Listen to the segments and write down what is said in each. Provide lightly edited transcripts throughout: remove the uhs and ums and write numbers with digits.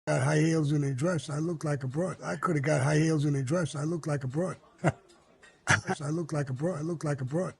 got high heels in a dress. I look like a broad. I could have got high heels in a dress. I look like a broad. I look like a broad. I look like a broad.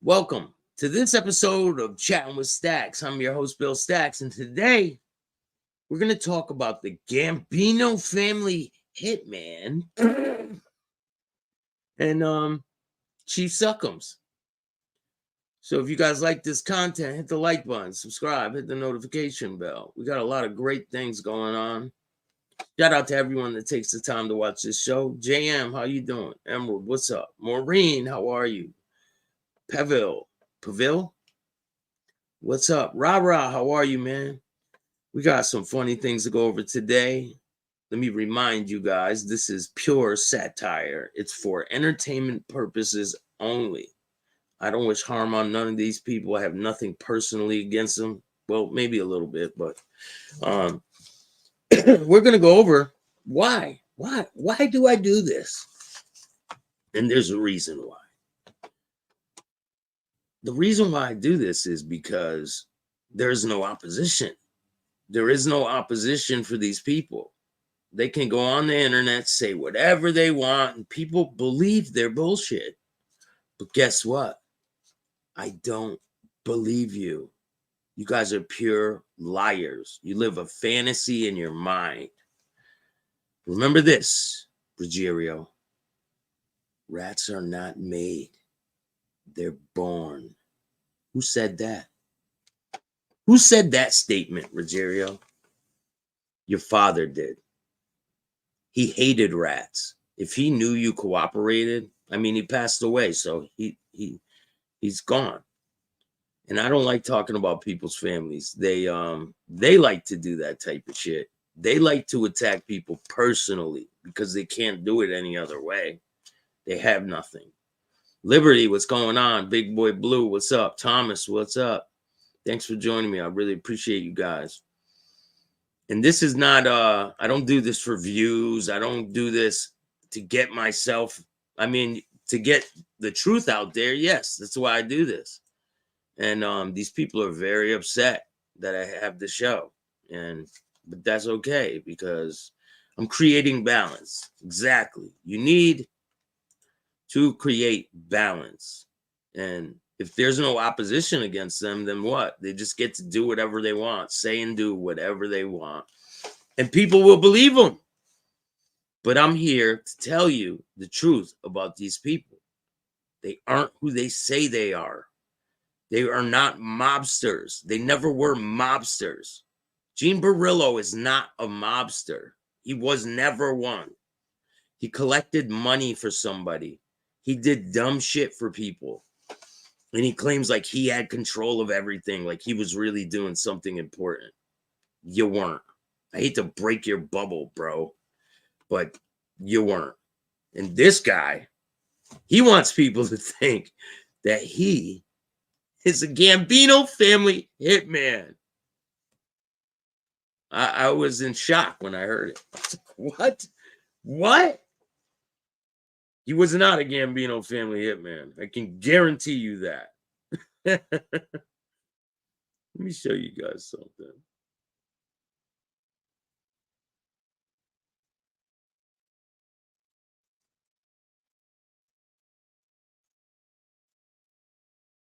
Welcome to this episode of Chatting with Staxx. I'm your host, Bill Staxx, and today we're going to talk about the Gambino family hitman and Chief Suckems. So if you guys like this content, hit the like button, subscribe, hit the notification bell. We got a lot of great things going on. Shout out to everyone that takes the time to watch this show. JM, how you doing? Emerald, what's up? Maureen, how are you? Pavil, what's up? Rah, how are you, man? We got some funny things to go over today. Let me remind you guys, this is pure satire. It's for entertainment purposes only. I don't wish harm on none of these people. I have nothing personally against them. Well, maybe a little bit, but we're going to go over why do I do this? And there's a reason why. The reason why I do this is because there's no opposition. There is no opposition for these people. They can go on the internet, say whatever they want, and people believe their bullshit. But guess what? I don't believe you. You guys are pure liars. You live a fantasy in your mind. Remember this, Ruggiero. Rats are not made. They're born. Who said that? Who said that statement, Ruggiero? Your father did. He hated rats. If he knew you cooperated, I mean, he passed away, so he's gone. And I don't like talking about people's families. They like to do that type of shit. They like to attack people personally because they can't do it any other way. They have nothing. Liberty, what's going on? Big Boy Blue, what's up? Thomas, what's up? Thanks for joining me. I really appreciate you guys. And this is not, I don't do this for views. I don't do this to get myself, to get the truth out there. Yes, that's why I do this. And these people are very upset that I have the show. But that's okay because I'm creating balance. Exactly. You need to create balance. And if there's no opposition against them, then what? They just get to do whatever they want, say and do whatever they want. And people will believe them. But I'm here to tell you the truth about these people. They aren't who they say they are. They are not mobsters. They never were mobsters. Gene Barillo is not a mobster. He was never one. He collected money for somebody. He did dumb shit for people. And he claims like he had control of everything, like he was really doing something important. You weren't. I hate to break your bubble, bro, but you weren't. And this guy, he wants people to think that he is a Gambino family hitman. I was in shock when I heard it. I was like, what? What? He was not a Gambino family hitman. I can guarantee you that. Let me show you guys something.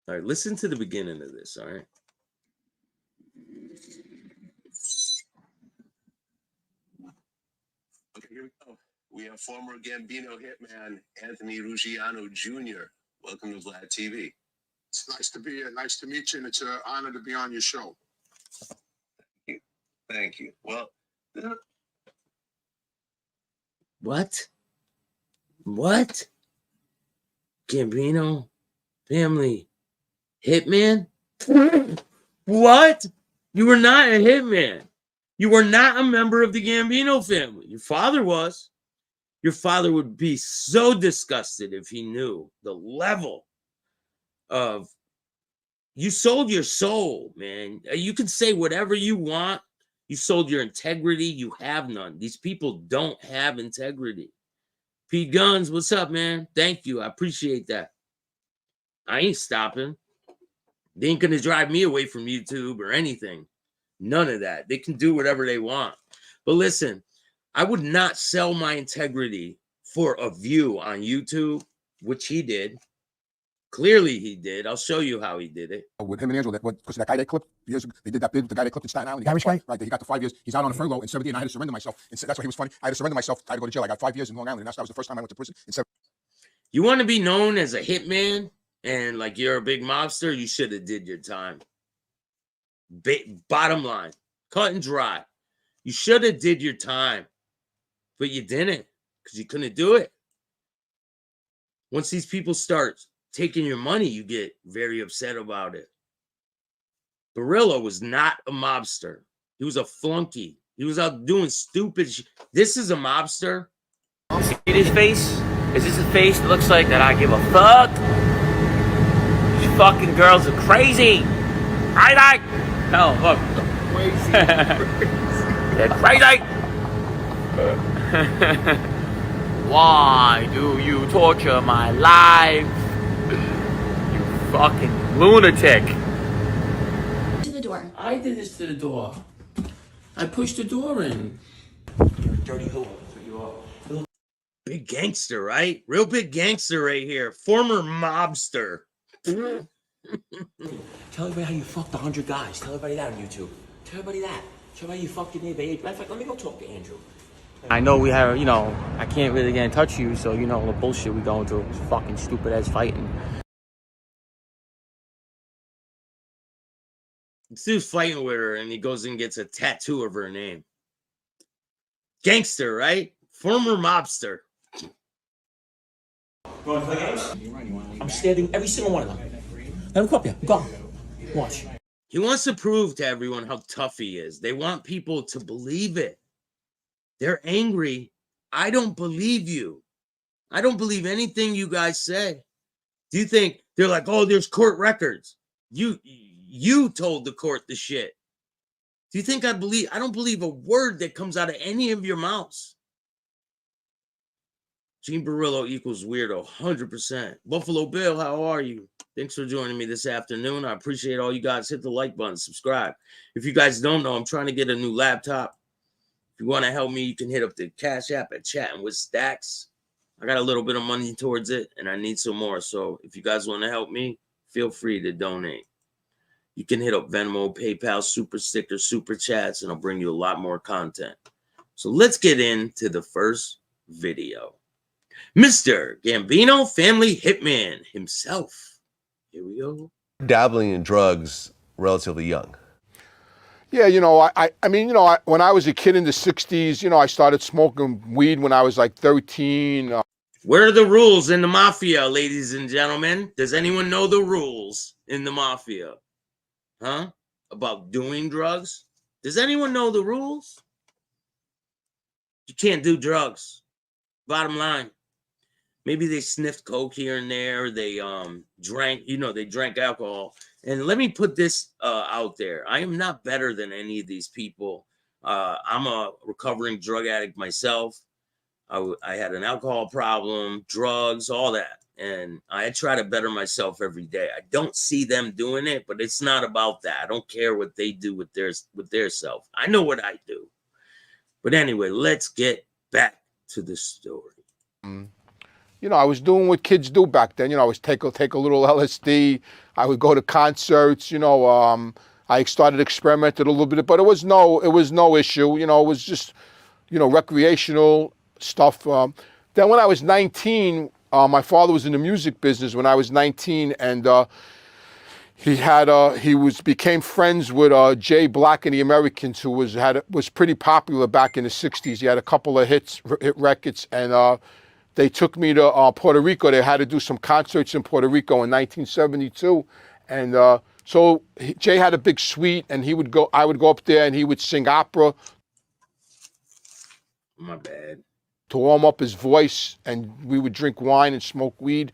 All right, listen to the beginning of this, all right? Okay, here we go. We have former Gambino Hitman Anthony Ruggiano Jr. Welcome to Vlad TV. It's nice to be here. Nice to meet you, and it's an honor to be on your show. Thank you. Well, What? Gambino family hitman? What? You were not a hitman. You were not a member of the Gambino family. Your father was. Your father would be so disgusted if he knew the level of, you sold your soul, man. You can say whatever you want. You sold your integrity. You have none. These people don't have integrity. Pete Guns, what's up, man? Thank you. I appreciate that. I ain't stopping. They ain't going to drive me away from YouTube or anything. None of that. They can do whatever they want. But listen, I would not sell my integrity for a view on YouTube, which he did. Clearly he did. I'll show you how he did it. With him and Angelo, because that guy they clipped, years ago, they did that bid with the guy they clipped in Staten Island. Irish guy? Right, he got to 5 years. He's out on a furlough in 17, and I had to surrender myself. And that's why he was funny. I had to surrender myself. I had to go to jail. I got 5 years in Long Island, and that was the first time I went to prison. You want to be known as a hitman and like you're a big mobster, you should have did your time. Bottom line, cut and dry. You should have did your time, but you didn't because you couldn't do it. Once these people start taking your money, you get very upset about it. Barillo was not a mobster. He was a flunky. He was out doing stupid shit. This is a mobster. See this face? Is this a face that looks like that I give a fuck? These fucking girls are crazy. Crazy. Hell, look. Crazy. They're crazy. Why do you torture my life? You fucking lunatic. To the door. I did this to the door. I pushed the door in. You're a dirty hoe. Big gangster, right? Real big gangster right here. Former mobster. Tell everybody how you fucked 100 guys. Tell everybody that on YouTube. Tell everybody that. Tell everybody you fucked your neighbor. Matter of fact, let me go talk to Andrew. I know we have, I can't really get in touch with you, so the bullshit we going through. It's fucking stupid ass fighting. This dude's fighting with her and he goes and gets a tattoo of her name. Gangster, right? Former mobster. You want to play games? I'm stabbing every single one of them. Let him come up here. Go. Watch. He wants to prove to everyone how tough he is. They want people to believe it. They're angry. I don't believe you. I don't believe anything you guys say. Do you think they're like, oh, there's court records? You told the court the shit. Do you think I believe? I don't believe a word that comes out of any of your mouths. Gene Barillo equals weirdo, 100%. Buffalo Bill, how are you? Thanks for joining me this afternoon. I appreciate all you guys. Hit the like button, subscribe. If you guys don't know, I'm trying to get a new laptop. If you want to help me, you can hit up the Cash App at Chattin with Staxx. I got a little bit of money towards it, and I need some more. So if you guys want to help me, feel free to donate. You can hit up Venmo, PayPal, Super Sticker, Super Chats, and I'll bring you a lot more content. So let's get into the first video. Mr. Gambino Family Hitman himself. Here we go. Dabbling in drugs relatively young. Yeah, I mean, when I was a kid in the 60s, I started smoking weed when I was like 13. Where are the rules in the mafia, ladies and gentlemen? Does anyone know the rules in the mafia? Huh? About doing drugs? Does anyone know the rules? You can't do drugs. Bottom line. Maybe they sniffed coke here and there. They drank, they drank alcohol. And let me put this out there. I am not better than any of these people. I'm a recovering drug addict myself. I had an alcohol problem, drugs, all that. And I try to better myself every day. I don't see them doing it, but it's not about that. I don't care what they do with their self. I know what I do. But anyway, let's get back to the story. you know, I was doing what kids do back then. You know, I was take a little LSD. I would go to concerts. You know, I started experimenting a little bit, but it was no issue. You know, it was just, you know, recreational stuff. Then when I was 19, my father was in the music business when I was 19, and became friends with Jay Black and the Americans, who was pretty popular back in the 60s. He had a couple of hit records, and they took me to Puerto Rico. They had to do some concerts in Puerto Rico in 1972, and so Jay had a big suite, and I would go up there, and he would sing opera. My bad. To warm up his voice, and we would drink wine and smoke weed.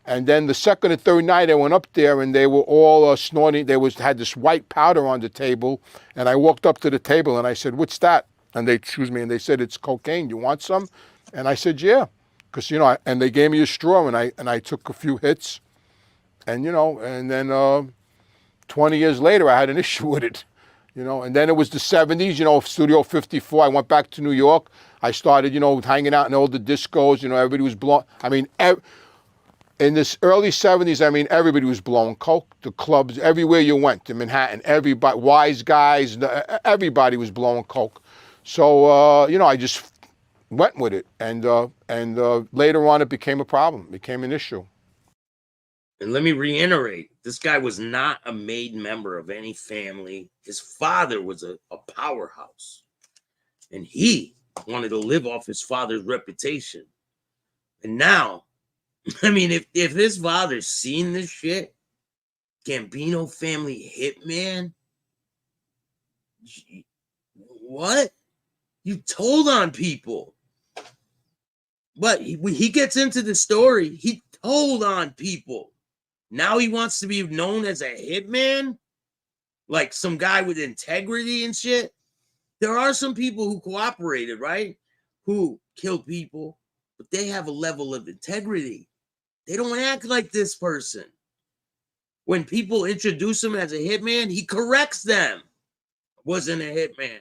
And then the second or third night I went up there, and they were all snorting. They had this white powder on the table, and I walked up to the table and I said, "What's that?" And they said, "It's cocaine. You want some?" And I said, "Yeah," because and they gave me a straw, and I took a few hits, and and then 20 years later I had an issue with it, And then it was the 70s, Studio 54. I went back to New York. I started, hanging out in all the discos. Everybody was blowing. I mean, in this early 70s, I mean, everybody was blowing coke. The clubs, everywhere you went to Manhattan, everybody, wise guys, everybody was blowing coke. So, I just went with it. And later on, it became a problem, became an issue. And let me reiterate, this guy was not a made member of any family. His father was a powerhouse. And he wanted to live off his father's reputation. And now, I mean, if his father's seen this shit, Gambino family hitman, what? You told on people. But he gets into the story. He told on people. Now he wants to be known as a hitman? Like some guy with integrity and shit? There are some people who cooperated, right? Who killed people, but they have a level of integrity. They don't act like this person. When people introduce him as a hitman, he corrects them. Wasn't a hitman.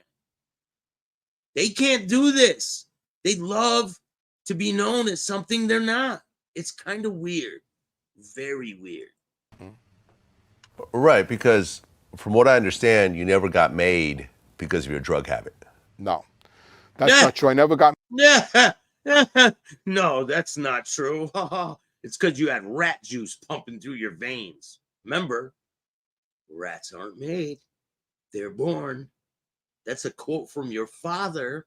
They can't do this. They love to be known as something they're not. It's kind of weird. Very weird. Right, because from what I understand, you never got made because of your drug habit. No, that's not true. I never got. No, that's not true. It's because you had rat juice pumping through your veins. Remember, rats aren't made. They're born. That's a quote from your father.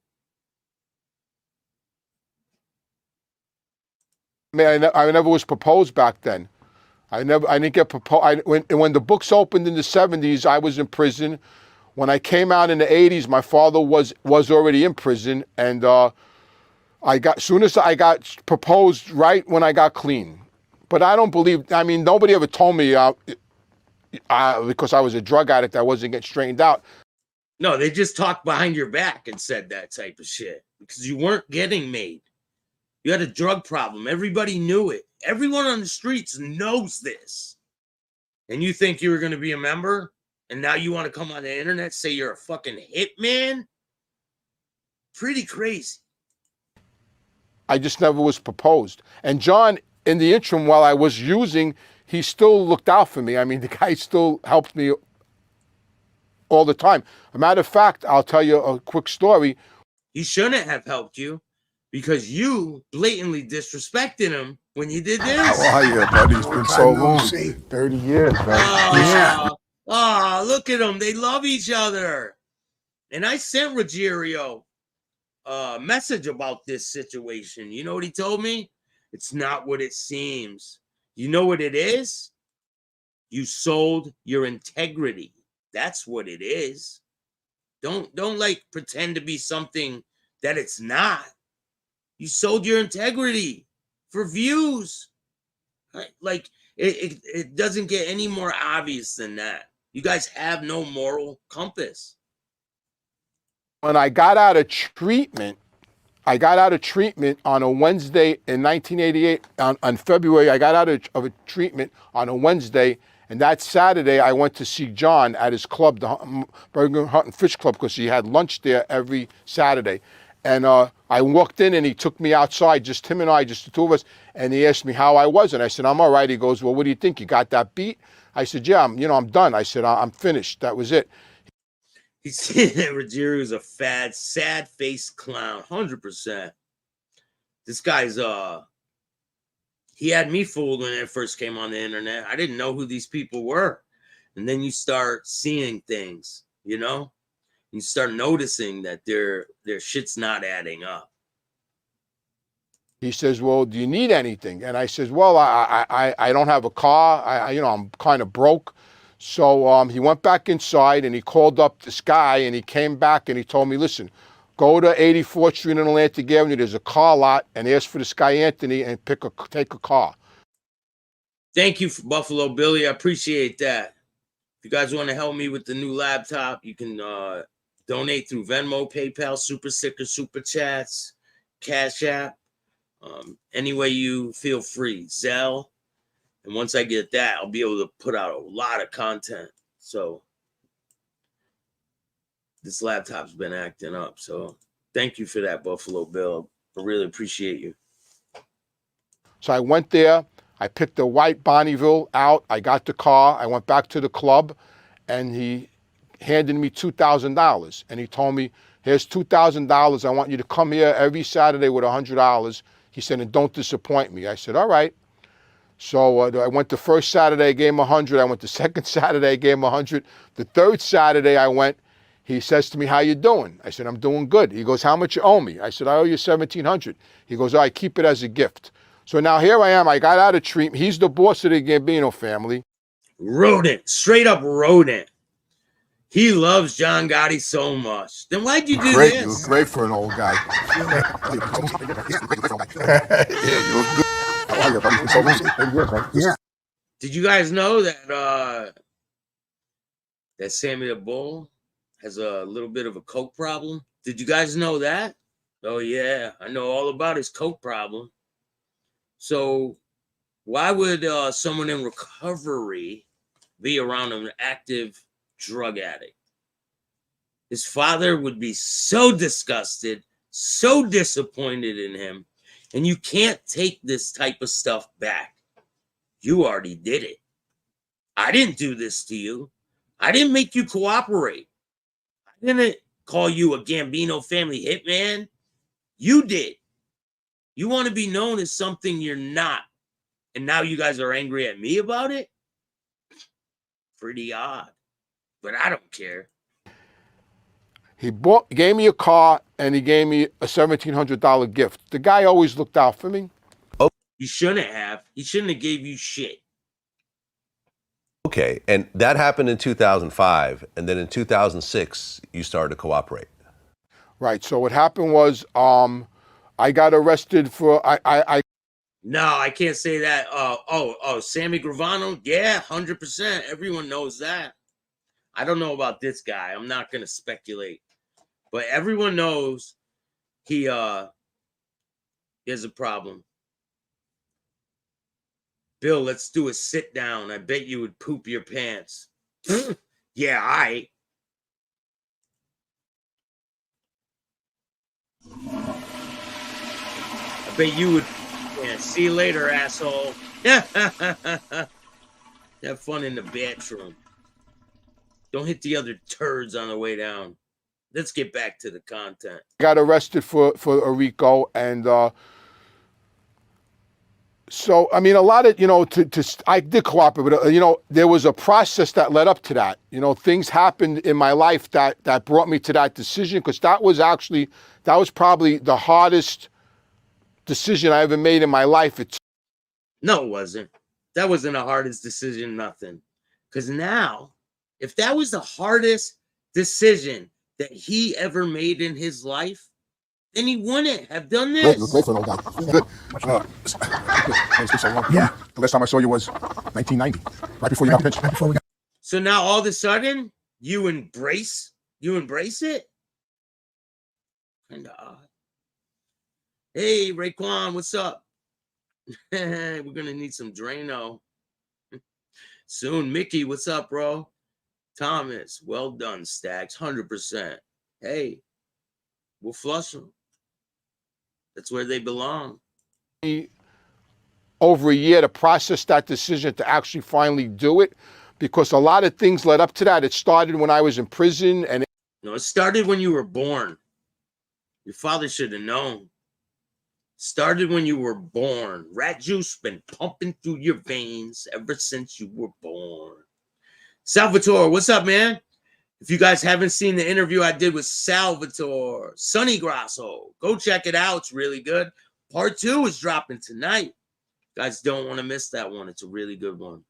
I never was proposed back then. I didn't get proposed. When the books opened in the 70s, I was in prison. When I came out in the 80s, my father was already in prison, and soon as I got proposed right when I got clean. But I don't believe. I mean, nobody ever told me because I was a drug addict, I wasn't getting straightened out. No, they just talked behind your back and said that type of shit because you weren't getting made. You had a drug problem. Everybody knew it. Everyone on the streets knows this. And you think you were going to be a member? And now you want to come on the internet, say you're a fucking hitman? Pretty crazy. I just never was proposed. And John, in the interim, while I was using, he still looked out for me. I mean, the guy still helped me all the time. A matter of fact, I'll tell you a quick story. He shouldn't have helped you because you blatantly disrespected him when you did this. How are you, buddy? It's been so long. 30 years, man. Oh, look at them. They love each other. And I sent Ruggiero a message about this situation. You know what he told me? It's not what it seems. You know what it is? You sold your integrity. That's what it is. Don't like pretend to be something that it's not. You sold your integrity for views. Like it doesn't get any more obvious than that. You guys have no moral compass. When I got out of treatment on a Wednesday in 1988. On February, I got out of a treatment on a Wednesday. And that Saturday, I went to see John at his club, the Bergen Hunt and Fish Club, because he had lunch there every Saturday. And I walked in and he took me outside, just him and I, just the two of us. And he asked me how I was. And I said, I'm all right. He goes, well, what do you think? You got that beat? I said, yeah, I'm done. I said, I'm finished. That was it. He said that Rogeri was a fat, sad-faced clown, 100%. This guy's, he had me fooled when it first came on the internet. I didn't know who these people were. And then you start seeing things, you know? You start noticing that their shit's not adding up. He says, well, do you need anything? And I says, well, I don't have a car. I'm kind of broke. So he went back inside and he called up this guy and he came back and he told me, listen, go to 84th Street and Atlantic Avenue. There's a car lot and ask for this guy Anthony and take a car. Thank you, Buffalo Billy. I appreciate that. If you guys want to help me with the new laptop, you can donate through Venmo, PayPal, Super Sticker, Super Chats, Cash App. Any way you feel free, Zelle. And once I get that, I'll be able to put out a lot of content. So this laptop's been acting up. So thank you for that, Buffalo Bill. I really appreciate you. So I went there. I picked the white Bonneville out. I got the car. I went back to the club, and he handed me $2,000. And he told me, here's $2,000. I want you to come here every Saturday with $100. He said, and don't disappoint me. I said, all right. So I went the first Saturday, I gave him 100. I went the second Saturday, I gave him 100. The third Saturday I went, he says to me, how you doing? I said, I'm doing good. He goes, how much you owe me? I said, I owe you $1,700. He goes, all right, keep it as a gift. So now here I am. I got out of treatment. He's the boss of the Gambino family. Rodent, straight up rodent. He loves John Gotti so much. Then why'd you do Great, this? you look great for an old guy. Yeah, you look good. How are you, buddy? It's over. Yeah. Did you guys know that that Sammy the Bull has a little bit of a coke problem? Did you guys know that? Oh yeah, I know all about his coke problem. So why would someone in recovery be around an active drug addict? His father would be so disgusted, so disappointed in him, and you can't take this type of stuff back. You already did it. I didn't do this to you. I didn't make you cooperate. I didn't call you a Gambino family hitman. You did. You want to be known as something you're not, and now you guys are angry at me about it? Pretty odd, but I don't care. He gave me a car and he gave me a $1,700 gift. The guy always looked out for me. You shouldn't have. He shouldn't have gave you shit. Okay, and that happened in 2005, and then in 2006, you started to cooperate. Right, so what happened was I got arrested for, No, I can't say that. Sammy Gravano? Yeah, 100%. Everyone knows that. I don't know about this guy. I'm not going to speculate. But everyone knows he has a problem. Bill, let's do a sit down. I bet you would poop your pants. Yeah, I bet you would. Yeah, see you later, asshole. Have fun in the bathroom. Don't hit the other turds on the way down. Let's get back to the content. got arrested for a RICO, and so I mean a lot of I did cooperate, but there was a process that led up to that. Things happened in my life that brought me to that decision, because that was probably the hardest decision I ever made in my life. No, it wasn't. That wasn't the hardest decision, nothing. Because now, if that was the hardest decision that he ever made in his life, then he wouldn't have done this. Great, you look great for an old guy. Good. It's been so long. Yeah. The last time I saw you was 1990, right before you got pinched. So now all of a sudden, you embrace it? Kind of odd. Hey, Raekwon, what's up? We're going to need some Drano. Soon. Mickey, what's up, bro? Thomas, well done, Staxx, 100%. Hey, we'll flush them. That's where they belong. Over a year to process that decision to actually finally do it, because a lot of things led up to that. It started when I was in prison, and No, it started when you were born. Your father should have known. Started when you were born. Rat juice been pumping through your veins ever since you were born. Salvatore, what's up, man? If you guys haven't seen the interview I did with Salvatore, Sonny Grasso, go check it out. It's really good. Part 2 is dropping tonight. Guys don't want to miss that one. It's a really good one.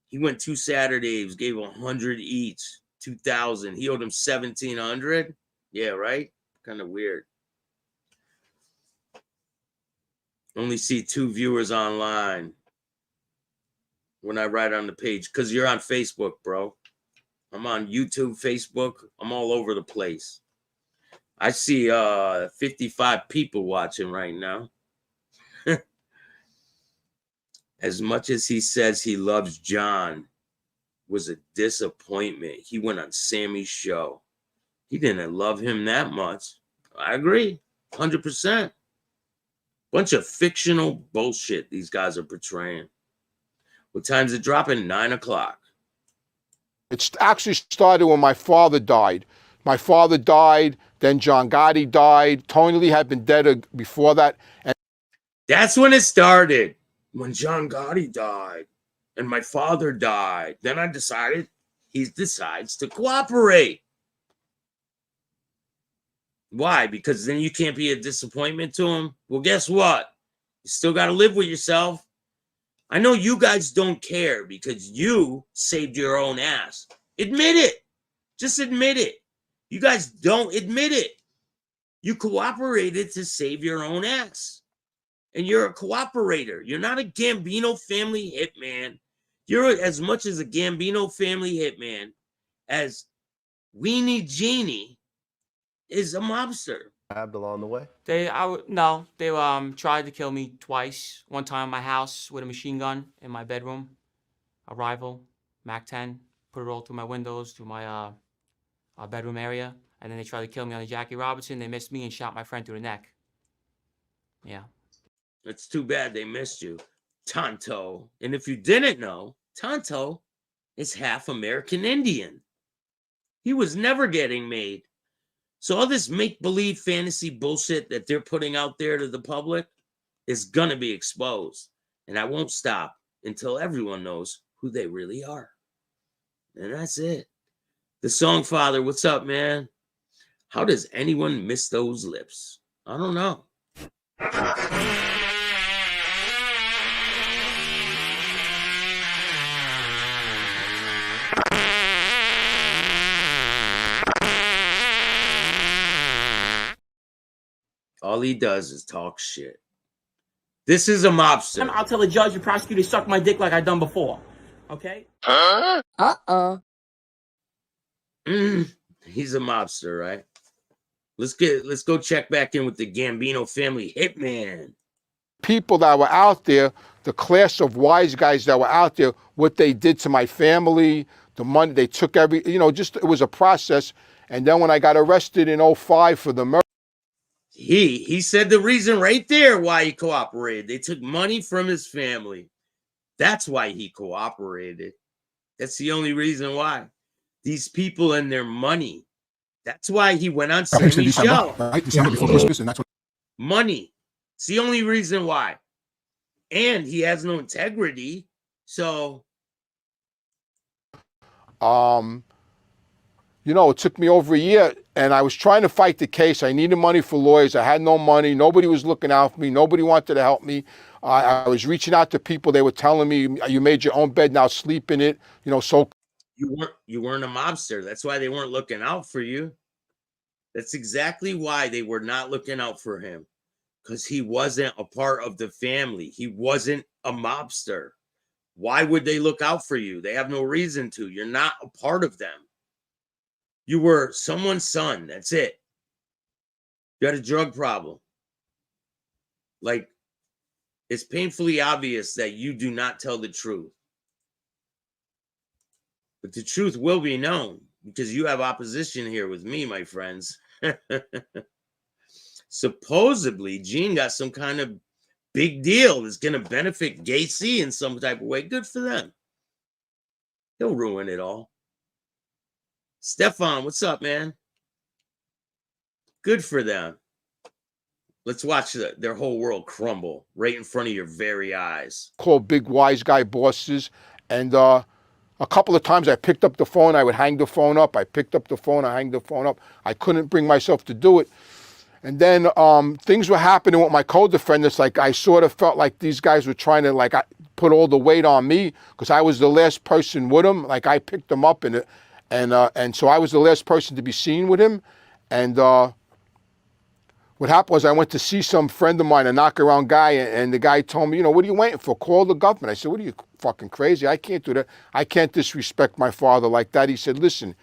He went 2 Saturdays, gave 100 each, 2,000. He owed him 1,700. Yeah, right? Kind of weird. Only see 2 viewers online when I write on the page, because you're on Facebook, bro. I'm on YouTube, Facebook. I'm all over the place. I see 55 people watching right now. As much as he says he loves John, was a disappointment. He went on Sammy's show. He didn't love him that much. I agree, 100%. Bunch of fictional bullshit these guys are portraying. What time's it dropping? 9 o'clock. it actually started when my father died. My father died, then John Gotti died. Tony Lee had been dead before that. And that's when it started. When John Gotti died and my father died, then I decided he decides to cooperate. Why? Because then you can't be a disappointment to him. Well, guess what? You still got to live with yourself. I know you guys don't care because you saved your own ass. Admit it. Just admit it. You guys don't admit it. You cooperated to save your own ass. And you're a cooperator. You're not a Gambino family hitman. You're as much as a Gambino family hitman as Weenie Genie is a mobster. Stabbed along the way? They tried to kill me twice. One time in my house with a machine gun in my bedroom. A rival, MAC-10, put it all through my windows, through my bedroom area. And then they tried to kill me on the Jackie Robinson. They missed me and shot my friend through the neck. Yeah. It's too bad they missed you. Tonto. And if you didn't know, Tonto is half American Indian. He was never getting made. So all this make-believe fantasy bullshit that they're putting out there to the public is going to be exposed. And I won't stop until everyone knows who they really are. And that's it. The Songfather, what's up, man? How does anyone miss those lips? I don't know. All he does is talk shit. This is a mobster. I'll tell the judge and prosecutor to suck my dick like I've done before. Okay? Uh-oh. He's a mobster, right? Let's go check back in with the Gambino family hitman. people that were out there, the class of wise guys that were out there, what they did to my family, the money, they took just, it was a process. And then when I got arrested in 2005 for the murder. He said the reason right there why he cooperated. They took money from his family. That's why he cooperated. That's the only reason why. These people and their money. That's why he went on Sammy's show. Right? December before Christmas, and that's what. Money. It's the only reason why. And he has no integrity. So. It took me over a year, and I was trying to fight the case. I needed money for lawyers. I had no money. Nobody was looking out for me. Nobody wanted to help me. I was reaching out to people. They were telling me, you made your own bed, now sleep in it. So you weren't a mobster. That's why they weren't looking out for you. That's exactly why they were not looking out for him. Because he wasn't a part of the family. He wasn't a mobster. Why would they look out for you? They have no reason to. You're not a part of them. You were someone's son. That's it. You had a drug problem. Like, it's painfully obvious that you do not tell the truth. But the truth will be known because you have opposition here with me, my friends. supposedly Gene got some kind of big deal that's going to benefit Gacy in some type of way. Good for them. He'll ruin it all. Stefan, what's up, man? Good for them. Let's watch their whole world crumble right in front of your very eyes. Called big wise guy bosses, and a couple of times I picked up the phone, I would hang the phone up. I picked up the phone, I hang the phone up. I couldn't bring myself to do it. And then things were happening with my co-defendants. Like I sort of felt like these guys were trying to like put all the weight on me because I was the last person with him. Like I picked him up and so I was the last person to be seen with him. And what happened was I went to see some friend of mine, a knockaround guy, and the guy told me, you know, what are you waiting for? Call the government. I said, what are you, fucking crazy? I can't do that. I can't disrespect my father like that. He said, listen,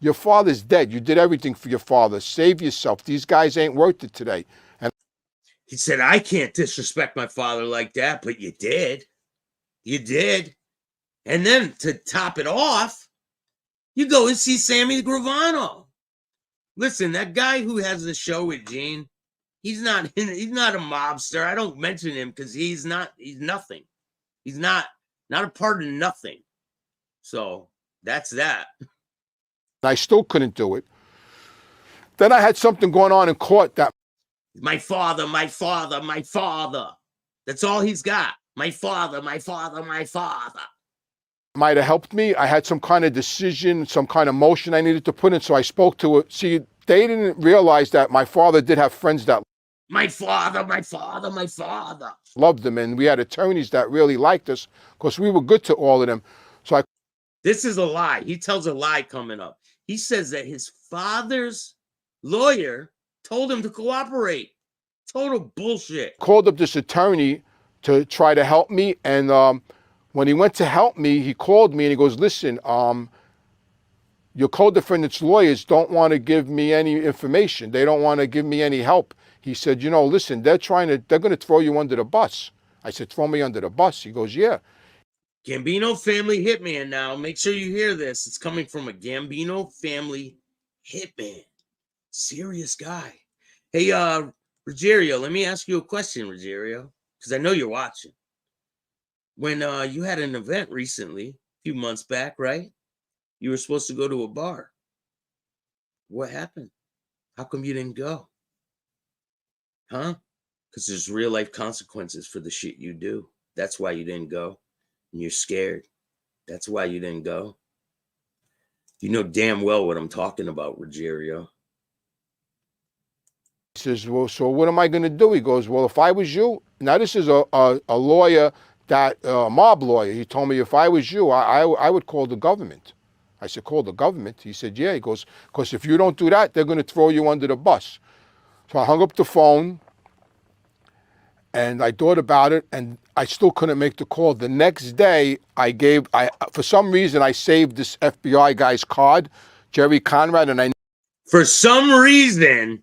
your father's dead. You did everything for your father. Save yourself. These guys ain't worth it today. And he said, I can't disrespect my father like that, but you did. You did. And then to top it off, you go and see Sammy Gravano. Listen, that guy who has the show with Gene, he's not a mobster. I don't mention him because he's nothing. He's not a part of nothing. So that's that. I still couldn't do it. Then I had something going on in court that my father. That's all he's got. My father. Might have helped me. I had some kind of decision, some kind of motion I needed to put in. So I spoke to it. See, they didn't realize that my father did have friends that my father loved him. And we had attorneys that really liked us because we were good to all of them. So this is a lie. He tells a lie coming up. He says that his father's lawyer told him to cooperate. Total bullshit. Called up this attorney to try to help me. And when he went to help me, he called me and he goes, listen, your co-defendant's lawyers don't want to give me any information. They don't want to give me any help. He said, you know, listen, they're going to throw you under the bus. I said, throw me under the bus. He goes, yeah. Gambino family hitman now. Make sure you hear this. It's coming from a Gambino family hitman. Serious guy. Hey, Rogerio, let me ask you a question, Rogerio, because I know you're watching. When you had an event recently, a few months back, right? You were supposed to go to a bar. What happened? How come you didn't go? Huh? Because there's real life consequences for the shit you do. That's why you didn't go. And you're scared. That's why you didn't go. You know damn well what I'm talking about, Rogerio. He says, well, so what am I going to do? He goes, well, if I was you, now this is a lawyer, that mob lawyer. He told me if I was you, I would call the government. I said, call the government? He said, yeah. He goes, because if you don't do that, they're going to throw you under the bus. So I hung up the phone and I thought about it and I still couldn't make the call. The next day, for some reason, I saved this FBI guy's card, Jerry Conrad, and For some reason,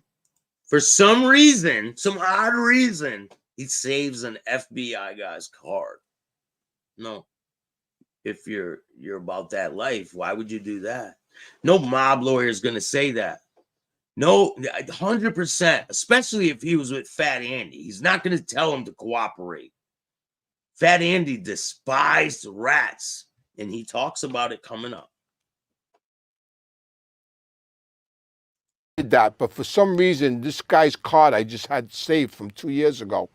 some odd reason, he saves an FBI guy's card. No. If you're about that life, why would you do that? No mob lawyer is going to say that. No, 100%, especially if he was with Fat Andy. He's not going to tell him to cooperate. Fat Andy despised rats, and he talks about it coming up. did that, but for some reason, this guy's card I just had saved from 2 years ago.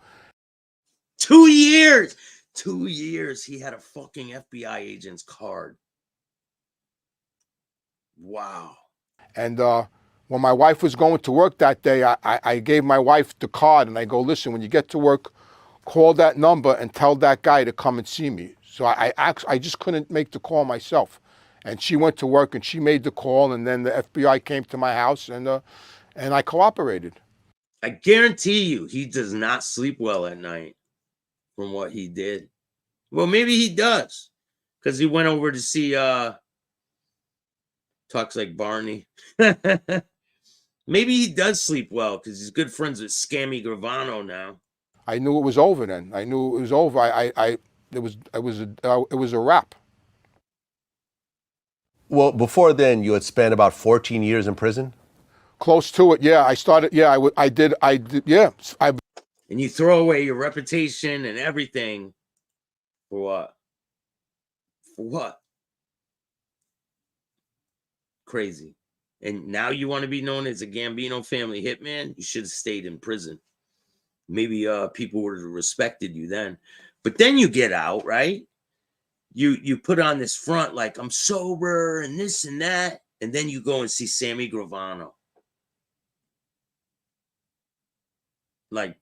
2 years! 2 years he had a fucking FBI agent's card. Wow. And when my wife was going to work that day, I gave my wife the card and I go, listen, when you get to work, call that number and tell that guy to come and see me. So I just couldn't make the call myself. And she went to work and she made the call, and then the FBI came to my house and I cooperated. I guarantee you he does not sleep well at night from what he did. Well, maybe he does, because he went over to see talks like Barney. Maybe he does sleep well because he's good friends with Scammy Gravano now. I knew it was over then. I knew it was over. It was a wrap. Well, before then, you had spent about 14 years in prison? Close to it, yeah. I started, yeah. I did, yeah. And you throw away your reputation and everything for what? For what? Crazy. And now you want to be known as a Gambino family hitman? You should have stayed in prison. Maybe people would have respected you then. But then you get out, right? You put on this front like I'm sober and this and that, and then you go and see Sammy Gravano. Like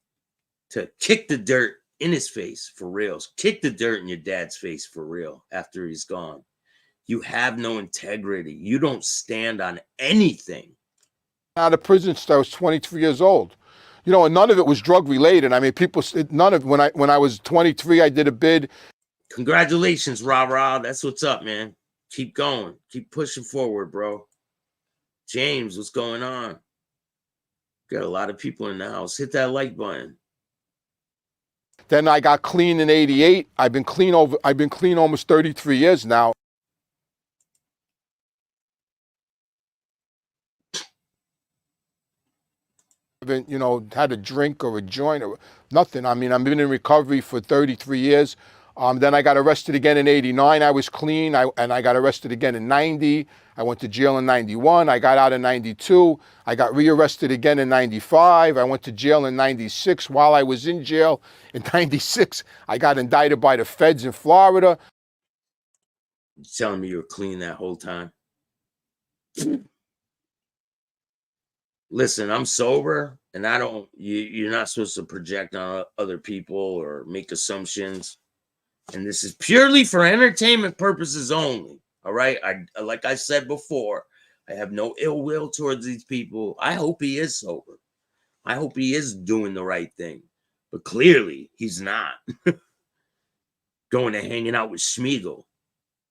to kick the dirt in his face for reals. Kick the dirt in your dad's face for real after he's gone. You have no integrity. You don't stand on anything. Out of prison since I was 23 years old. You know, and none of it was drug related. I mean, people, none of, when I was 23, I did a bid. Congratulations, rah-rah. That's what's up, man. Keep going. Keep pushing forward, bro. James, what's going on? Got a lot of people in the house. Hit that like button. Then I got clean in '88. I've been clean almost 33 years now. Haven't, you know, had a drink or a joint or nothing. I mean, I've been in recovery for 33 years. Then I got arrested again in '89. I was clean, and I got arrested again in '90. I went to jail in '91. I got out in '92. I got rearrested again in '95. I went to jail in '96. While I was in jail in '96, I got indicted by the feds in Florida. You telling me you were clean that whole time? Listen, I'm sober, and I don't. You're not supposed to project on other people or make assumptions. And this is purely for entertainment purposes only. All right. Like I said before, I have no ill will towards these people. I hope he is sober. I hope he is doing the right thing. But clearly, he's not. Going and hanging out with Schmiegel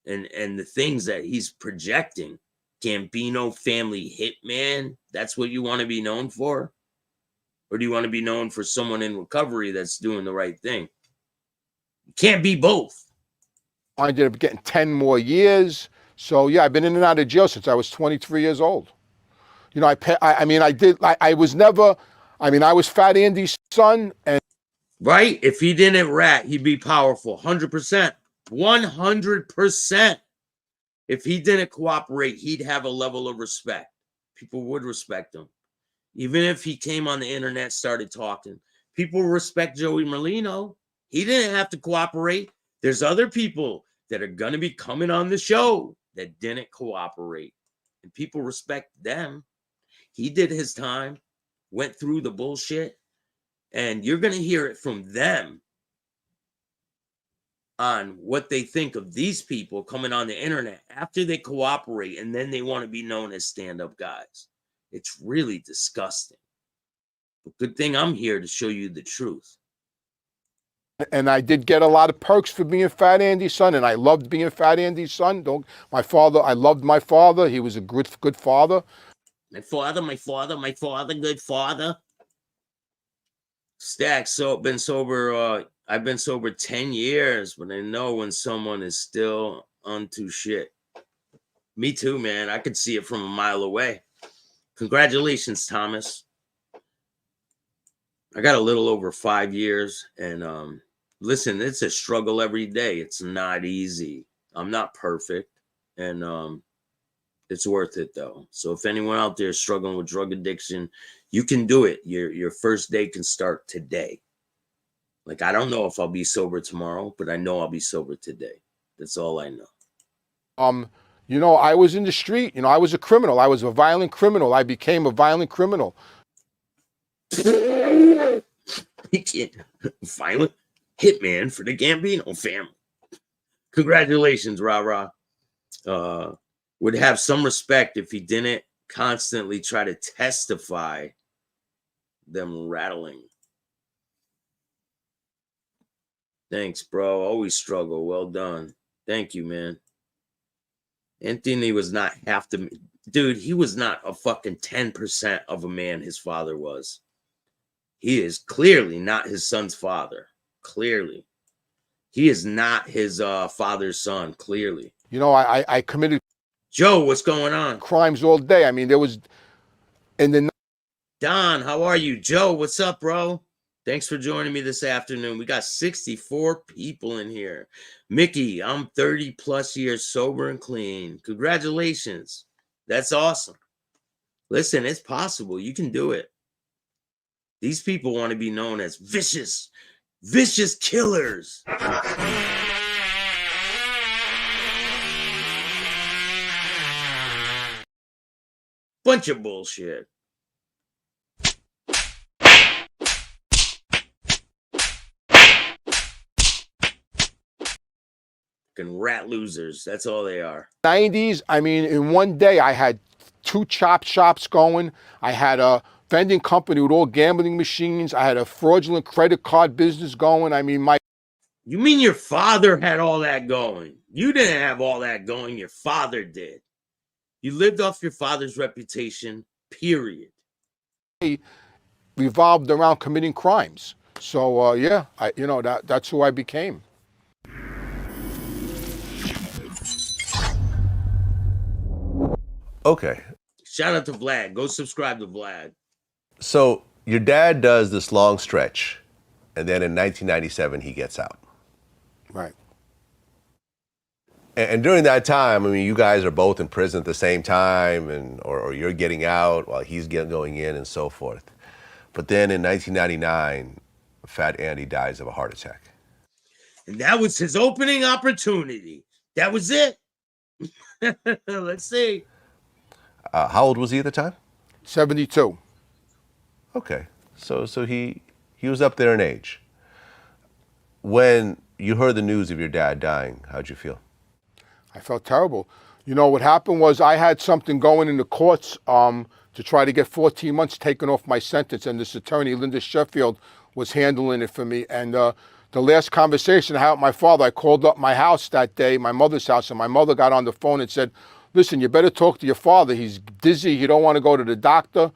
and the things that he's projecting. Gambino family hitman. That's what you want to be known for? Or do you want to be known for someone in recovery that's doing the right thing? You can't be both. I ended up getting 10 more years. So yeah, I've been in and out of jail since I was 23 years old. You know, I was never, I was Fat Andy's son. And right? If he didn't rat, he'd be powerful. 100%. 100%. If he didn't cooperate, he'd have a level of respect. People would respect him. Even if he came on the internet, started talking. People respect Joey Merlino. He didn't have to cooperate. There's other people that are going to be coming on the show that didn't cooperate. And people respect them. He did his time, went through the bullshit, and you're going to hear it from them on what they think of these people coming on the internet after they cooperate, and then they want to be known as stand-up guys. It's really disgusting. But good thing I'm here to show you the truth. And I did get a lot of perks for being Fat Andy's son, and I loved being Fat Andy's son. I loved my father. He was a good father. My father, good father. Staxx, I've been sober 10 years, but I know when someone is still onto shit. Me too, man. I could see it from a mile away. Congratulations, Thomas. I got a little over 5 years, and listen, it's a struggle every day. It's not easy. I'm not perfect, and it's worth it though. So if anyone out there is struggling with drug addiction, you can do it. Your first day can start today. Like, I don't know if I'll be sober tomorrow, but I know I'll be sober today. That's all I know. You know, I was in the street. You know, I was a criminal. I was a violent criminal. I became a violent criminal. Violent hitman for the Gambino family. Congratulations, rah-rah. Would have some respect if he didn't constantly try to testify them rattling. Thanks, bro. Always struggle. Well done. Thank you, man. Anthony was not half the dude. He was not a fucking 10% of a man his father was. He is clearly not his son's father. Clearly. He is not his father's son. Clearly. You know, I committed Joe, what's going on? crimes all day. I mean, there was in the Don, how are you? Joe, what's up, bro? Thanks for joining me this afternoon. We got 64 people in here. Mickey, I'm 30 plus years sober and clean. Congratulations. That's awesome. Listen, it's possible. You can do it. These people want to be known as vicious killers. Bunch of bullshit. Rat losers. That's all they are. 90s, I mean, in one day I had 2 chop shops going. I had a vending company with all gambling machines. I had a fraudulent credit card business going. I mean, You mean your father had all that going? You didn't have all that going. Your father did. You lived off your father's reputation, period. revolved around committing crimes. So yeah, that's who I became. Okay. Shout out to Vlad. Go subscribe to Vlad. So your dad does this long stretch, and then in 1997 he gets out. Right. And during that time, I mean, you guys are both in prison at the same time, or you're getting out while he's going in, and so forth. But then in 1999, Fat Andy dies of a heart attack. And that was his opening opportunity. That was it. Let's see. How old was he at the time? 72. Okay, so he was up there in age. When you heard the news of your dad dying, how'd you feel? I felt terrible. You know, what happened was I had something going in the courts to try to get 14 months taken off my sentence, and this attorney, Linda Sheffield, was handling it for me. And the last conversation I had with my father, I called up my house that day, my mother's house, and my mother got on the phone and said, listen, you better talk to your father. He's dizzy. He don't want to go to the doctor.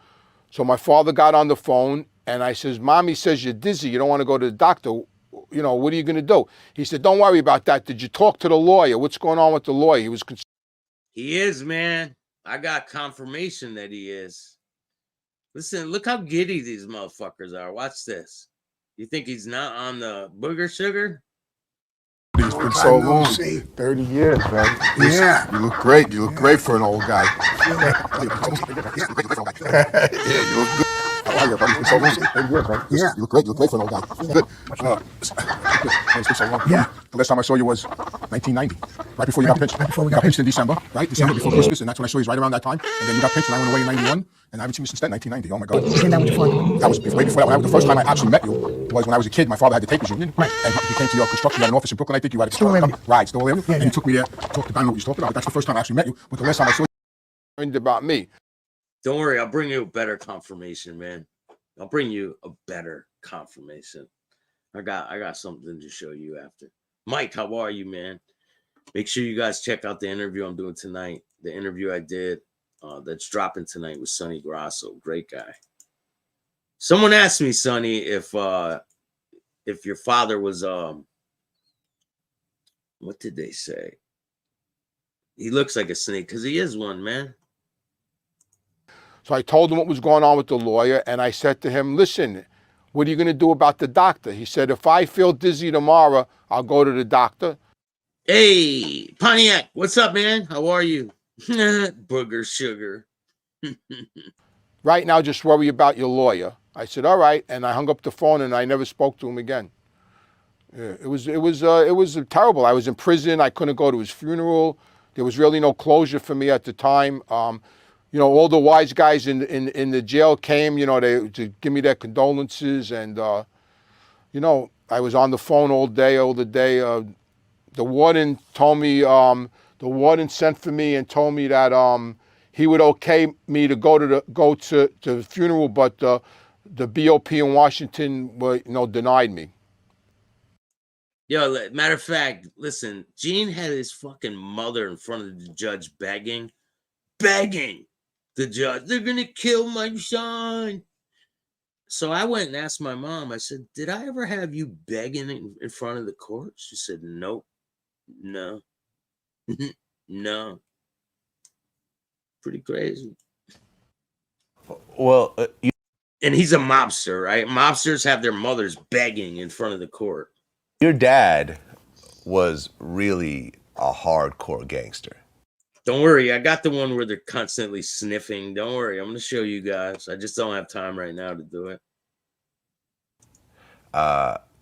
So my father got on the phone, and I says, Mommy says you're dizzy. You don't want to go to the doctor. You know, what are you going to do? He said, don't worry about that. Did you talk to the lawyer? What's going on with the lawyer? He was concerned. He is, man. I got confirmation that he is. Listen, look how giddy these motherfuckers are. Watch this. You think he's not on the booger sugar? It's been so long. 30 years, man. Yeah. You look great. You look great for an old guy. Yeah, you look good. How are you, buddy? It's been so long. 30 years, man. Yeah. You look great. You look great for an old guy. Good. It's been so long. Yeah. The last time I saw you was 1990, right before you got pinched. Before we got pinched in December, right? December before Christmas, and that's when I saw you, right around that time. And then you got pinched, and I went away in 91, and I haven't seen you since then, 1990. Oh my God. That was way before that. The first time I actually met you was when I was a kid. My father had the tapers union, right? And he came to your construction. You had an office in Brooklyn, I think. You had a right, still there. And he took me there, talked about what you talked about. But that's the first time I actually met you. But the last time I saw Concerned about me. Don't worry, I'll bring you a better confirmation, man. I'll bring you a better confirmation. I got something to show you after. Mike, how are you, man? Make sure you guys check out the interview I'm doing tonight. The interview I did that's dropping tonight with Sonny Grasso. Great guy. Someone asked me, Sonny, if your father was what did they say? He looks like a snake because he is one, man. So I told him what was going on with the lawyer, and I said to him, listen, what are you going to do about the doctor? He said, if I feel dizzy tomorrow, I'll go to the doctor. Hey, Pontiac, what's up, man? How are you? Booger sugar. Right now, just worry about your lawyer. I said, all right, and I hung up the phone, and I never spoke to him again. Yeah, it was terrible. I was in prison. I couldn't go to his funeral. There was really no closure for me at the time. You know, all the wise guys in the jail came, you know, to give me their condolences. And, you know, I was on the phone all day. The warden told me, the warden sent for me and told me that he would okay me to go to the funeral, but the BOP in Washington, denied me. Yo, matter of fact, listen, Gene had his fucking mother in front of the judge begging the judge, they're going to kill my son. So I went and asked my mom, I said, did I ever have you begging in front of the court? She said, nope, no, no. Pretty crazy. Well, And he's a mobster, right? Mobsters have their mothers begging in front of the court. your dad was really a hardcore gangster. Don't worry, I got the one where they're constantly sniffing. Don't worry, I'm going to show you guys. I just don't have time right now to do it.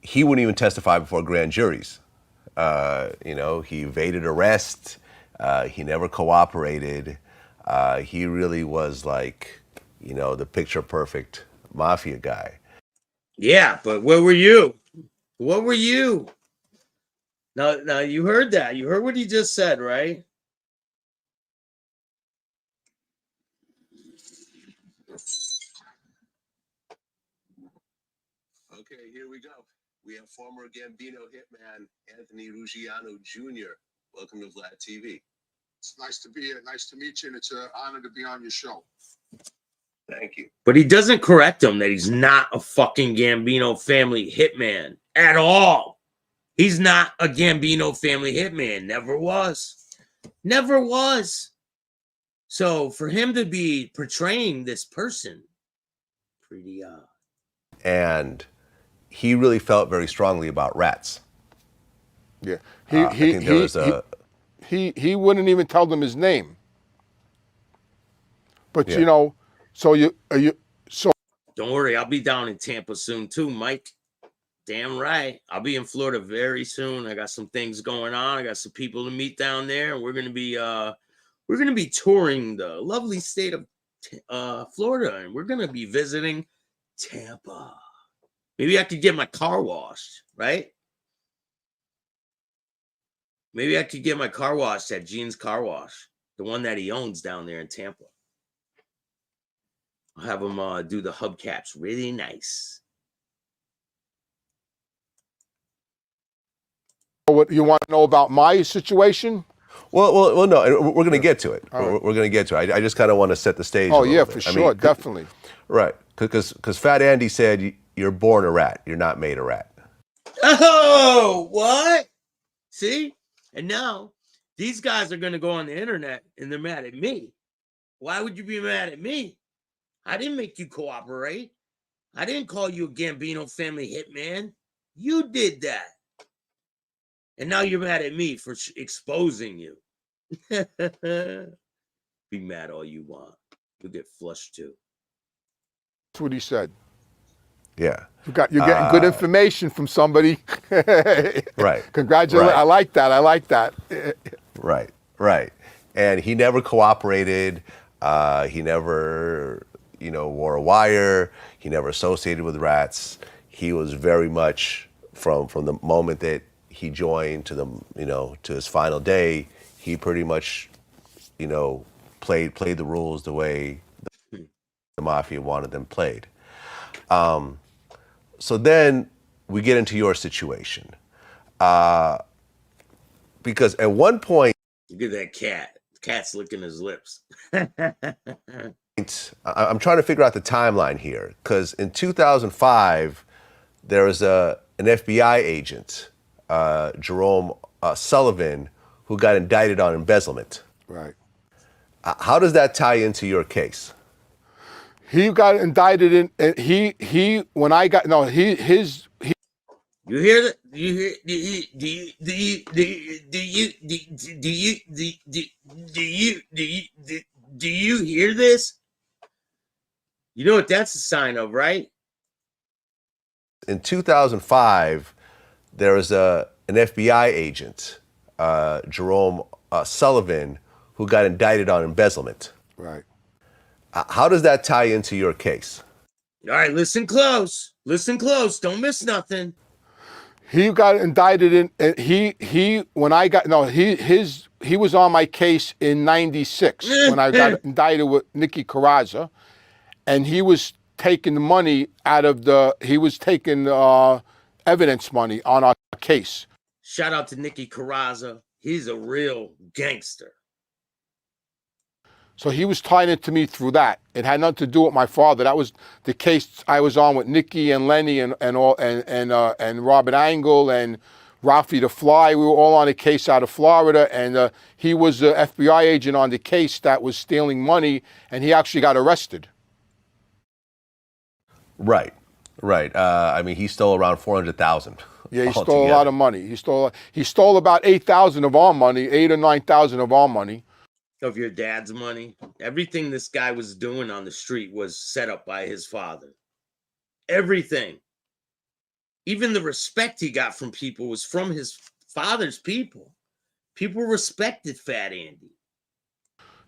He wouldn't even testify before grand juries. He evaded arrest. He never cooperated. He really was like, the picture perfect mafia guy. Yeah, but where were you? What were you? Now you heard that. You heard what he just said, right? Okay, here we go. We have former Gambino hitman Anthony Ruggiano Jr. Welcome to Vlad TV. It's nice to be here. Nice to meet you, and it's an honor to be on your show. Thank you. But he doesn't correct him that he's not a fucking Gambino family hitman at all. He's not a Gambino family hitman. Never was. Never was. So for him to be portraying this person, pretty odd. And he really felt very strongly about rats. Yeah, he wouldn't even tell them his name. But Yeah. so Don't worry, I'll be down in Tampa soon too, Mike. Damn right. I'll be in Florida very soon. I got some things going on. I got some people to meet down there, and we're gonna be touring the lovely state of Florida, and we're gonna be visiting Tampa. Maybe I could get my car washed, right? Maybe I could get my car washed at Gene's Car Wash, the one that he owns down there in Tampa. I'll have him do the hubcaps really nice. what you want to know about my situation? Well, no, we're going to get to it. We're going to get to it. I just kind of want to set the stage. Oh a yeah, bit. for sure, definitely. Right, because Fat Andy said you're born a rat. You're not made a rat. Oh, what? See? And now these guys are going to go on the internet and they're mad at me. Why would you be mad at me? I didn't make you cooperate. I didn't call you a Gambino family hitman. You did that. And now you're mad at me for exposing you. Be mad all you want. You'll get flushed too. That's what he said. Yeah. You're getting good information from somebody. Right. Congratulations. Right. I like that. Right. And he never cooperated. He never, wore a wire. He never associated with rats. He was very much from the moment that he joined to to his final day. He pretty much, played the rules the way the mafia wanted them played. So then we get into your situation. Because at one point, Look at that cat. The cat's licking his lips. I'm trying to figure out the timeline here, because in 2005, there was an FBI agent, Jerome Sullivan, who got indicted on embezzlement. Right. How does that tie into your case? He got indicted in, and he when I got no he his he. You hear that? Do you hear this? You know what that's a sign of, right? In 2005, there was an FBI agent, Jerome Sullivan, who got indicted on embezzlement. Right. How does that tie into your case? All right, listen close. Listen close. Don't miss nothing. He got indicted in, and he when I got no he was on my case in '96 when I got indicted with Nicky Carrazza, and he was taking the money out of he was taking evidence money on our case. Shout out to Nicky Carrazza. He's a real gangster. So he was tying it to me through that. It had nothing to do with my father. That was the case I was on with Nicky and Lenny and Robert Angle and Ralphie the Fly. We were all on a case out of Florida, and he was the FBI agent on the case that was stealing money, and he actually got arrested. Right, right. I mean, he stole around 400,000. Yeah, he stole a lot of money. He stole about 8,000 of our money, 8 or 9,000 of our money. Of your dad's money. Everything this guy was doing on the street was set up by his father. Everything. Even the respect he got from people was from his father's people. People respected Fat Andy.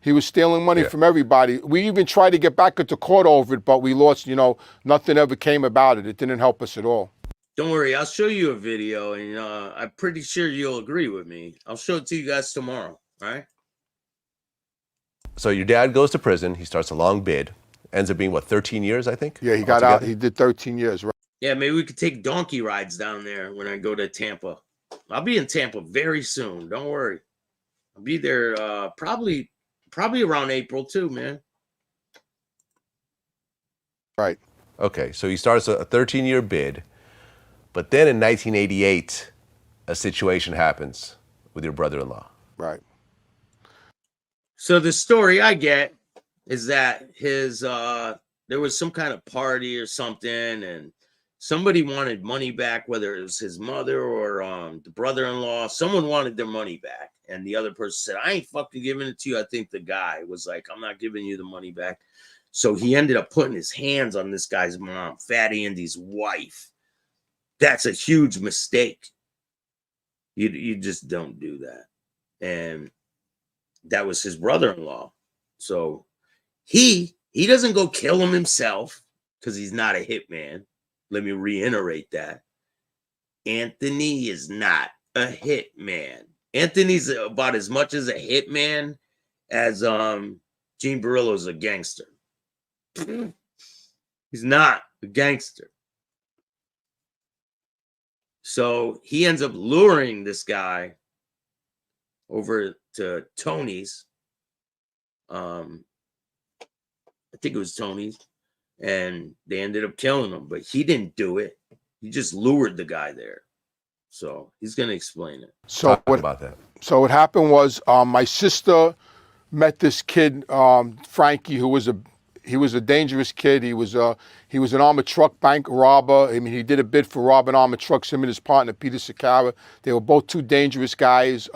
He was stealing money from everybody. We even tried to get back into court over it, but we lost, you know, nothing ever came about it. It didn't help us at all. Don't worry, I'll show you a video, and I'm pretty sure you'll agree with me. I'll show it to you guys tomorrow, all right? So your dad goes to prison. He starts a long bid. Ends up being, what, 13 years, I think? Yeah, he got out. He did 13 years, right? Yeah, maybe we could take donkey rides down there when I go to Tampa. I'll be in Tampa very soon. Don't worry. I'll be there probably around April too, man. Right. Okay, so he starts a 13-year bid. But then in 1988, a situation happens with your brother-in-law. Right. So the story I get is that his there was some kind of party or something, and somebody wanted money back, whether it was his mother or the brother-in-law. Someone wanted their money back, and the other person said, "I ain't fucking giving it to you." I think the guy was like, "I'm not giving you the money back." So he ended up putting his hands on this guy's mom, Fat Andy's wife. That's a huge mistake. You just don't do that. And that was his brother-in-law. So he doesn't go kill him himself because he's not a hitman. Let me reiterate that. Anthony is not a hitman. Anthony's about as much as a hitman as Gene Barillo's a gangster. He's not a gangster. So he ends up luring this guy over to Tony's. I think it was Tony's, and they ended up killing him, but he didn't do it. He just lured the guy there. So he's going to explain it. So Talk about that. So what happened was my sister met this kid, Frankie, who was a dangerous kid. He was an armored truck bank robber. I mean, he did a bid for robbing armored trucks. Him and his partner, Peter Sakara. They were both two dangerous guys.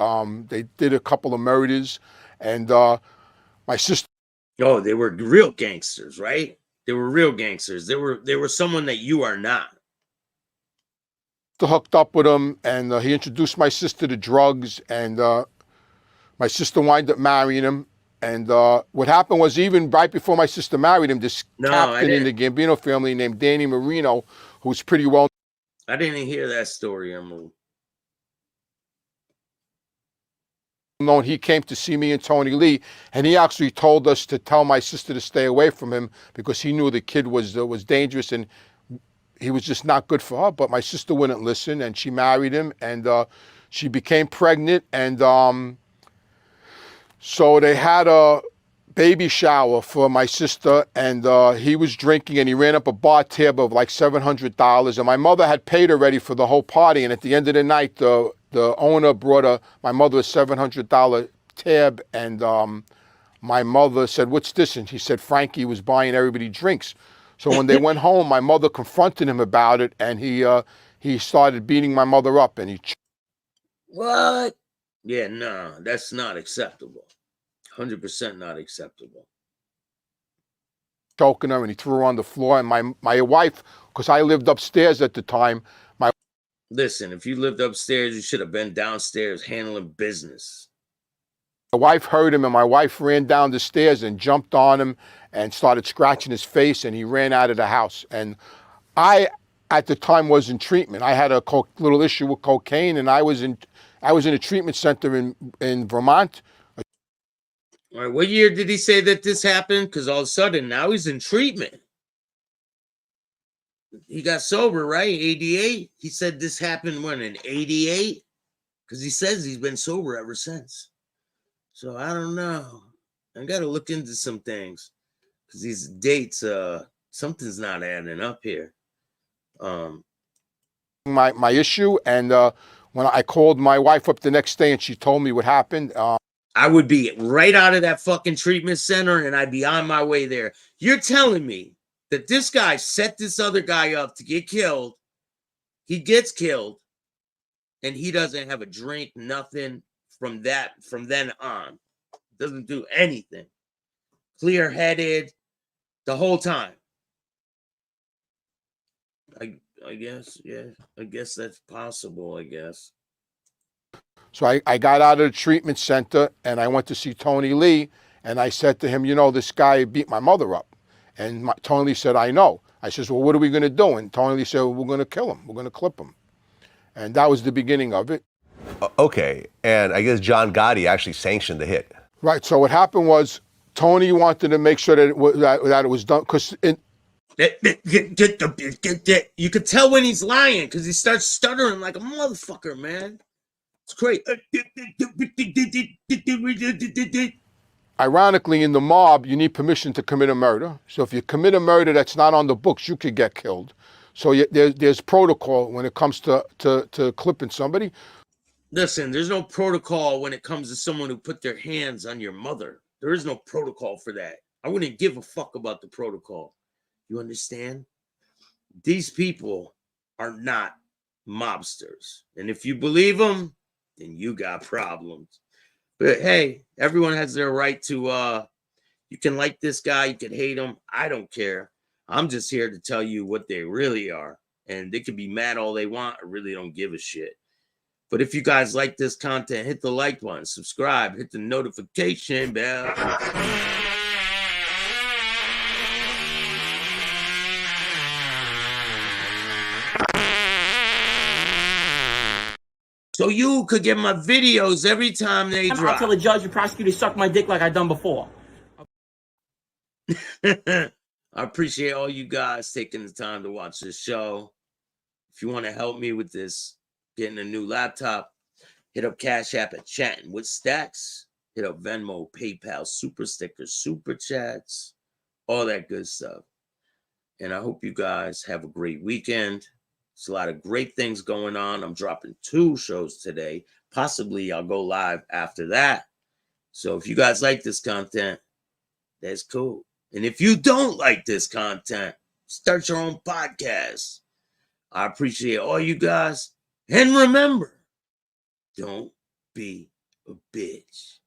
They did a couple of murders, and my sister. Oh, they were real gangsters, right? They were real gangsters. They were someone that you are not. Hooked up with him, and he introduced my sister to drugs, and my sister wound up marrying him. And what happened was, even right before my sister married him, this captain in the Gambino family named Danny Marino, who was pretty well. I didn't hear that story, Emerald. Known, he came to see me and Tony Lee, and he actually told us to tell my sister to stay away from him because he knew the kid was dangerous and he was just not good for her. But my sister wouldn't listen, and she married him, and she became pregnant, and so they had a baby shower for my sister, and he was drinking, and he ran up a bar tab of like $700, and my mother had paid already for the whole party, and at the end of the night, the owner brought my mother a $700 tab, and my mother said, "What's this?" And he said, "Frankie was buying everybody drinks." So when they went home, my mother confronted him about it, and he started beating my mother up, and he. What? Yeah, no, that's not acceptable. 100% not acceptable. Choking her, and he threw her on the floor, and my wife, because I lived upstairs at the time. Listen, if you lived upstairs, you should have been downstairs handling business. My wife heard him, and my wife ran down the stairs and jumped on him and started scratching his face, and he ran out of the house. And I, at the time, was in treatment. I had a little issue with cocaine, and I was in a treatment center in Vermont. All right, what year did he say that this happened? Because all of a sudden, now he's in treatment. He got sober, right? 88? He said this happened when, in 88? Because he says he's been sober ever since. So I don't know. I got to look into some things. Because these dates, something's not adding up here. My issue, and when I called my wife up the next day and she told me what happened. I would be right out of that fucking treatment center and I'd be on my way there. You're telling me that this guy set this other guy up to get killed. He gets killed, and he doesn't have a drink, nothing from then on. Doesn't do anything. Clear-headed the whole time. I guess, yeah. I guess that's possible, I guess. So I got out of the treatment center and I went to see Tony Lee, and I said to him, you know, this guy beat my mother up. And Tony Lee said, I know. I says, well, what are we going to do? And Tony Lee said, well, we're going to kill him. We're going to clip him. And that was the beginning of it. Okay, and I guess John Gotti actually sanctioned the hit. Right, so what happened was Tony wanted to make sure that it was done, because you could tell when he's lying because he starts stuttering like a motherfucker, man. It's great. Ironically, in the mob, you need permission to commit a murder. So if you commit a murder that's not on the books, you could get killed. So there's protocol when it comes to clipping somebody. Listen, there's no protocol when it comes to someone who put their hands on your mother. There is no protocol for that. I wouldn't give a fuck about the protocol. You understand? These people are not mobsters. And if you believe them, then you got problems. But hey, everyone has their right to, you can like this guy, you can hate him. I don't care. I'm just here to tell you what they really are. And they can be mad all they want. I really don't give a shit. But if you guys like this content, hit the like button, subscribe, hit the notification bell. So you could get my videos every time they drop. I'll tell the judge and prosecutor suck my dick like I done before. I appreciate all you guys taking the time to watch this show. If you want to help me with this, getting a new laptop, hit up Cash App at Chattin with Staxx. Hit up Venmo, PayPal, Super Stickers, Super Chats, all that good stuff. And I hope you guys have a great weekend. There's a lot of great things going on. I'm dropping 2 shows today. Possibly I'll go live after that. So if you guys like this content, that's cool. And if you don't like this content, start your own podcast. I appreciate all you guys. And remember, don't be a bitch.